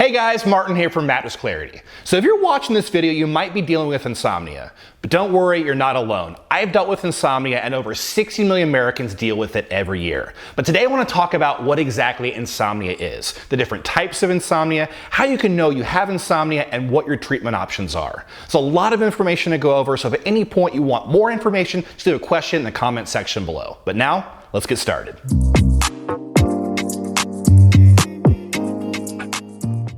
Hey guys, Martin here from Mattress Clarity. So if you're watching this video, you might be dealing with insomnia, but don't worry, you're not alone. I've dealt with insomnia and over 60 million Americans deal with it every year. But today I want to talk about what exactly insomnia is, the different types of insomnia, how you can know you have insomnia, and what your treatment options are. So a lot of information to go over, so if at any point you want more information, just leave a question in the comment section below. But now, let's get started.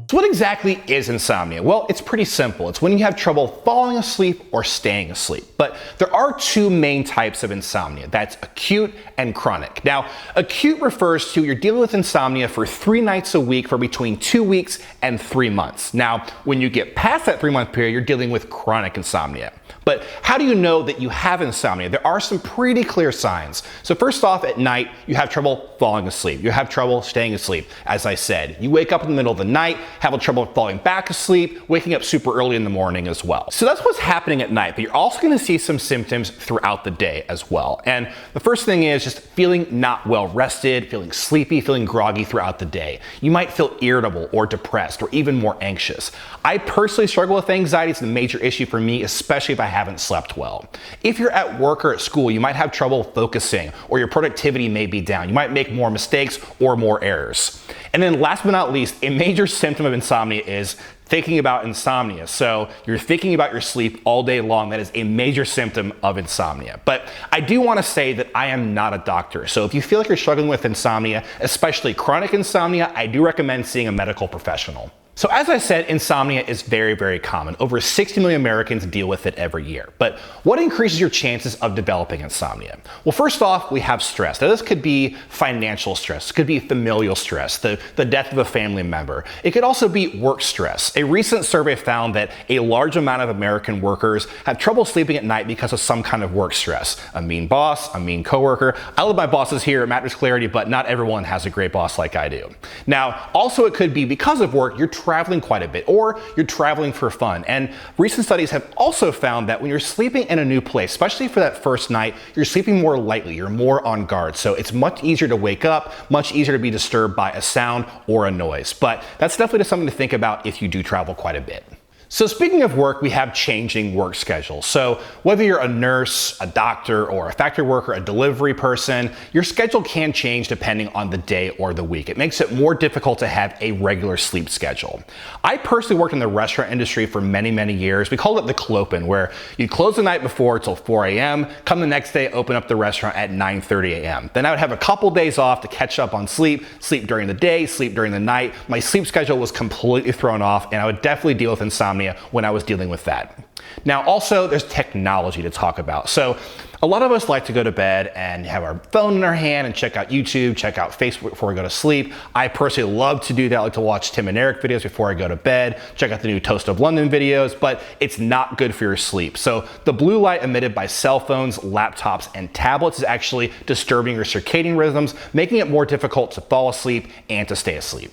So what exactly is insomnia? Well, it's pretty simple. It's when you have trouble falling asleep or staying asleep. But there are two main types of insomnia. That's acute and chronic. Now, acute refers to you're dealing with insomnia for 3 nights a week for between 2 weeks and 3 months. Now, when you get past that 3-month period, you're dealing with chronic insomnia. But how do you know that you have insomnia? There are some pretty clear signs. So first off, at night, you have trouble falling asleep. You have trouble staying asleep. As I said, you wake up in the middle of the night, have trouble falling back asleep, waking up super early in the morning as well. So that's what's happening at night, but you're also going to see some symptoms throughout the day as well. And the first thing is just feeling not well rested, feeling sleepy, feeling groggy throughout the day. You might feel irritable or depressed or even more anxious. I personally struggle with anxiety. It's a major issue for me, especially if I haven't slept well. If you're at work or at school, you might have trouble focusing, or your productivity may be down. You might make more mistakes or more errors. And then last but not least, a major symptom of insomnia is thinking about insomnia. So you're thinking about your sleep all day long. That is a major symptom of insomnia. But I do want to say that I am not a doctor. So if you feel like you're struggling with insomnia, especially chronic insomnia, I do recommend seeing a medical professional. So as I said, insomnia is very, very common. Over 60 million Americans deal with it every year. But what increases your chances of developing insomnia? Well, first off, we have stress. Now, this could be financial stress. It could be familial stress, the death of a family member. It could also be work stress. A recent survey found that a large amount of American workers have trouble sleeping at night because of some kind of work stress. A mean boss, a mean coworker. I love my bosses here at Mattress Clarity, but not everyone has a great boss like I do. Now, also it could be because of work, you're traveling quite a bit, or you're traveling for fun. And recent studies have also found that when you're sleeping in a new place, especially for that first night, you're sleeping more lightly, you're more on guard. So it's much easier to wake up, much easier to be disturbed by a sound or a noise. But that's definitely just something to think about if you do travel quite a bit. So speaking of work, we have changing work schedules. So whether you're a nurse, a doctor, or a factory worker, a delivery person, your schedule can change depending on the day or the week. It makes it more difficult to have a regular sleep schedule. I personally worked in the restaurant industry for many, many years. We called it the clopen, where you close the night before till 4 a.m., come the next day, open up the restaurant at 9:30 a.m. Then I would have a couple days off to catch up on sleep during the day, sleep during the night. My sleep schedule was completely thrown off, and I would definitely deal with insomnia when I was dealing with that. Now, also, there's technology to talk about. So a lot of us like to go to bed and have our phone in our hand and check out YouTube, check out Facebook before we go to sleep. I personally love to do that. I like to watch Tim and Eric videos before I go to bed, check out the new Toast of London videos, but it's not good for your sleep. So the blue light emitted by cell phones, laptops, and tablets is actually disturbing your circadian rhythms, making it more difficult to fall asleep and to stay asleep.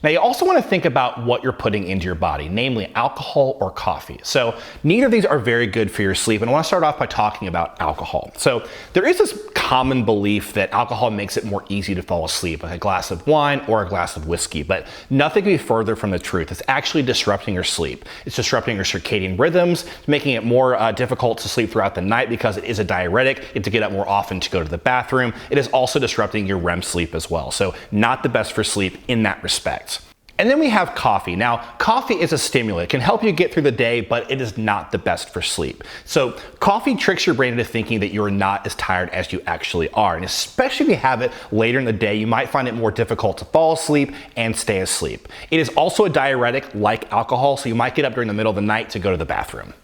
Now, you also want to think about what you're putting into your body, namely alcohol or coffee. So neither of these are very good for your sleep, and I want to start off by talking about alcohol. So there is this common belief that alcohol makes it more easy to fall asleep, like a glass of wine or a glass of whiskey, but nothing could be further from the truth. It's actually disrupting your sleep. It's disrupting your circadian rhythms, making it more difficult to sleep throughout the night because it is a diuretic. You have to get up more often to go to the bathroom. It is also disrupting your REM sleep as well. So not the best for sleep in that respect. And then we have coffee. Now, coffee is a stimulant. It can help you get through the day, but it is not the best for sleep. So coffee tricks your brain into thinking that you're not as tired as you actually are. And especially if you have it later in the day, you might find it more difficult to fall asleep and stay asleep. It is also a diuretic like alcohol, so you might get up during the middle of the night to go to the bathroom.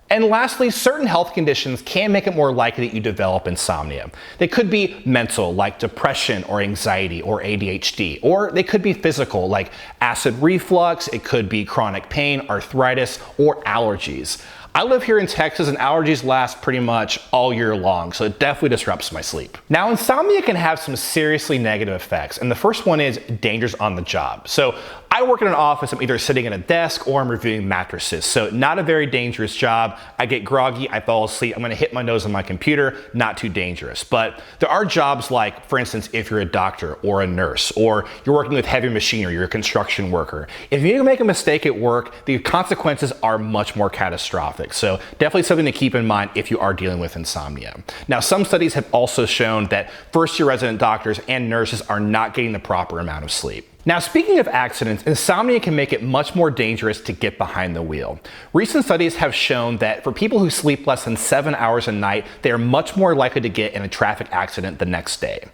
And lastly, certain health conditions can make it more likely that you develop insomnia. They could be mental, like depression or anxiety or ADHD, or they could be physical, like acid reflux. It could be chronic pain, arthritis, or allergies. I live here in Texas and allergies last pretty much all year long, so it definitely disrupts my sleep. Now, insomnia can have some seriously negative effects, and the first one is dangers on the job. So I work in an office, I'm either sitting at a desk or I'm reviewing mattresses, so not a very dangerous job. I get groggy, I fall asleep, I'm gonna hit my nose on my computer, not too dangerous. But there are jobs like, for instance, if you're a doctor or a nurse, or you're working with heavy machinery, you're a construction worker. If you make a mistake at work, the consequences are much more catastrophic. So definitely something to keep in mind if you are dealing with insomnia. Now, some studies have also shown that first-year resident doctors and nurses are not getting the proper amount of sleep. Now, speaking of accidents, insomnia can make it much more dangerous to get behind the wheel. Recent studies have shown that for people who sleep less than 7 hours a night, they are much more likely to get in a traffic accident the next day.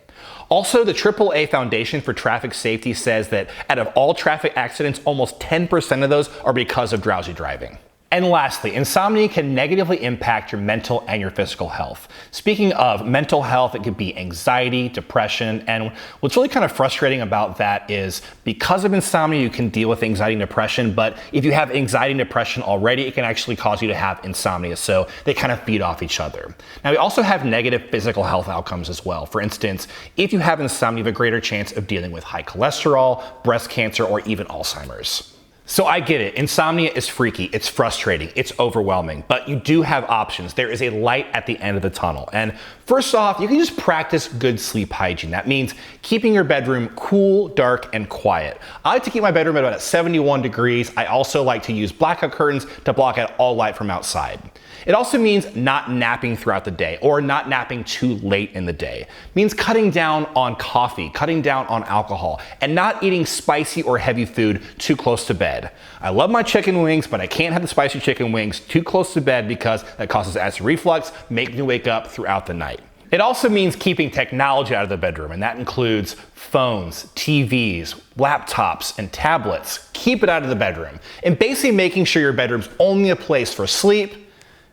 Also, the AAA Foundation for Traffic Safety says that out of all traffic accidents, almost 10% of those are because of drowsy driving. And lastly, insomnia can negatively impact your mental and your physical health. Speaking of mental health, it could be anxiety, depression, and what's really kind of frustrating about that is because of insomnia, you can deal with anxiety and depression, but if you have anxiety and depression already, it can actually cause you to have insomnia, so they kind of feed off each other. Now, we also have negative physical health outcomes as well. For instance, if you have insomnia, you have a greater chance of dealing with high cholesterol, breast cancer, or even Alzheimer's. So I get it, insomnia is freaky, it's frustrating, it's overwhelming, but you do have options. There is a light at the end of the tunnel. And first off, you can just practice good sleep hygiene. That means keeping your bedroom cool, dark, and quiet. I like to keep my bedroom at about 71 degrees. I also like to use blackout curtains to block out all light from outside. It also means not napping throughout the day or not napping too late in the day. It means cutting down on coffee, cutting down on alcohol, and not eating spicy or heavy food too close to bed. I love my chicken wings, but I can't have the spicy chicken wings too close to bed because that causes acid reflux, making me wake up throughout the night. It also means keeping technology out of the bedroom, and that includes phones, TVs, laptops, and tablets. Keep it out of the bedroom. And basically making sure your bedroom's only a place for sleep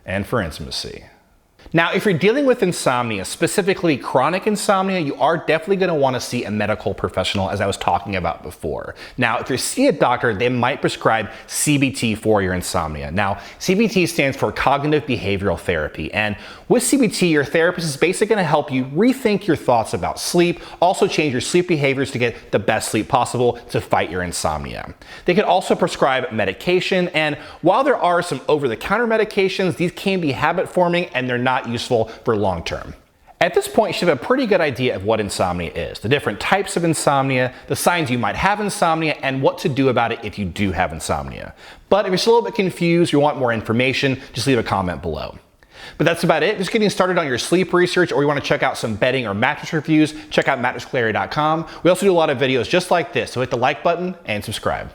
and for intimacy. Now, if you're dealing with insomnia, specifically chronic insomnia, you are definitely going to want to see a medical professional, as I was talking about before. Now, if you see a doctor, they might prescribe CBT for your insomnia. Now, CBT stands for Cognitive Behavioral Therapy, and with CBT, your therapist is basically going to help you rethink your thoughts about sleep, also change your sleep behaviors to get the best sleep possible to fight your insomnia. They can also prescribe medication, and while there are some over-the-counter medications, these can be habit-forming and they're not useful for long term. At this point, you should have a pretty good idea of what insomnia is, the different types of insomnia, the signs you might have insomnia, and what to do about it if you do have insomnia. But if you're still a little bit confused, you want more information, just leave a comment below. But that's about it. Just getting started on your sleep research, or you want to check out some bedding or mattress reviews, check out mattressclarity.com. We also do a lot of videos just like this, so hit the like button and subscribe.